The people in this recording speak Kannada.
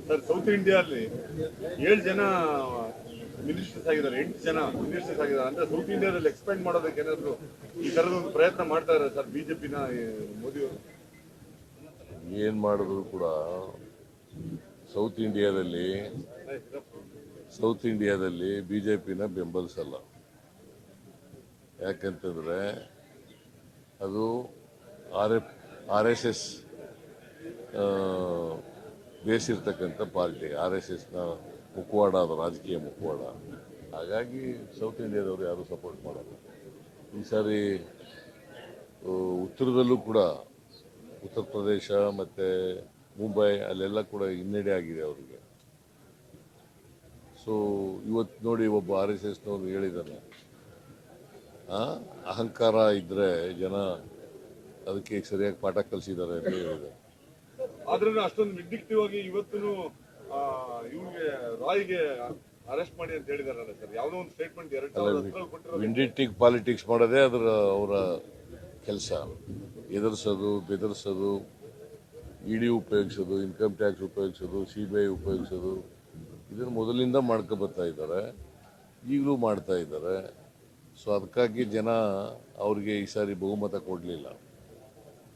ಸರ್ ಸೌತ್ ಇಂಡಿಯಾದಲ್ಲಿ 7 ಜನ ಮಿನಿಸ್ಟರ್ಸ್ ಆಗಿದ್ದಾರೆ, 8 ಜನ ಮಿನಿಸ್ಟರ್ಸ್ ಆಗಿದ್ದಾರೆ. ಅಂದ್ರೆ ಸೌತ್ ಇಂಡಿಯಾದಲ್ಲಿ ಎಕ್ಸ್ಪೆಂಡ್ ಮಾಡೋದಕ್ಕೆ ಏನಾದ್ರು ಈ ತರದ ಒಂದು ಪ್ರಯತ್ನ ಮಾಡ್ತಾ ಇದ್ದಾರೆ ಸರ್ ಬಿಜೆಪಿನ ಮೋದಿ ಅವರು? ಏನು ಮಾಡಿದ್ರು ಕೂಡ ಸೌತ್ ಇಂಡಿಯಾದಲ್ಲಿ ಬಿಜೆಪಿನ ಬೆಂಬಲಿಸಲ್ಲ. ಯಾಕಂತಂದ್ರೆ ಅದು RSS ಬೇಸಿರ್ತಕ್ಕಂಥ ಪಾರ್ಟಿ, RSSನ ಮುಖವಾಡ, ಅದು ರಾಜಕೀಯ ಮುಖವಾಡ. ಹಾಗಾಗಿ ಸೌತ್ ಇಂಡಿಯಾದವರು ಯಾರು ಸಪೋರ್ಟ್ ಮಾಡಲ್ಲ. ಈ ಸಾರಿ ಉತ್ತರದಲ್ಲೂ ಕೂಡ ಉತ್ತರ ಪ್ರದೇಶ ಮತ್ತು ಮುಂಬೈ ಅಲ್ಲೆಲ್ಲ ಕೂಡ ಹಿನ್ನಡೆ ಆಗಿದೆ ಅವರಿಗೆ. ಸೊ ಇವತ್ತು ನೋಡಿ, ಒಬ್ಬ RSSನವರು ಹೇಳಿದ್ದಾನೆ, ಅಹಂಕಾರ ಇದ್ದರೆ ಜನ ಅದಕ್ಕೆ ಸರಿಯಾಗಿ ಪಾಠ ಕಲಿಸಿದ್ದಾರೆ ಅಂತ ಹೇಳಿದ್ದಾರೆ. ಆದ್ರೂ ಅಷ್ಟೊಂದು ವಿಂಡಿಕ್ಟಿವ್ ಆಗಿ ಇವತ್ತು ಇವ್ರಿಗೆ ರಾಯ್ಗೆ ಅರೆಸ್ಟ್ ಮಾಡಿ ಅಂತ ಹೇಳಿದಾರಲ್ಲ ಸರ್, ಯಾವುದೋ ಒಂದು ಸ್ಟೇಟ್ಮೆಂಟ್ 2010 ವಿಂಡಿಕ್ಟಿವ್ ಪಾಲಿಟಿಕ್ಸ್ ಮಾಡೋದೇ ಅವರ ಕೆಲಸ. ಎದುರಿಸೋದು, ಬೆದರಿಸೋದು, ED ಉಪಯೋಗಿಸೋದು, ಇನ್ಕಮ್ ಟ್ಯಾಕ್ಸ್ ಉಪಯೋಗಿಸೋದು, CBI ಉಪಯೋಗಿಸೋದು, ಇದನ್ನು ಮೊದಲಿಂದ ಮಾಡ್ಕೊಬರ್ತಾ ಇದ್ದಾರೆ, ಈಗಲೂ ಮಾಡ್ತಾ ಇದ್ದಾರೆ. ಸೊ ಅದಕ್ಕಾಗಿ ಜನ ಅವ್ರಿಗೆ ಈ ಸಾರಿ ಬಹುಮತ ಕೊಡಲಿಲ್ಲ.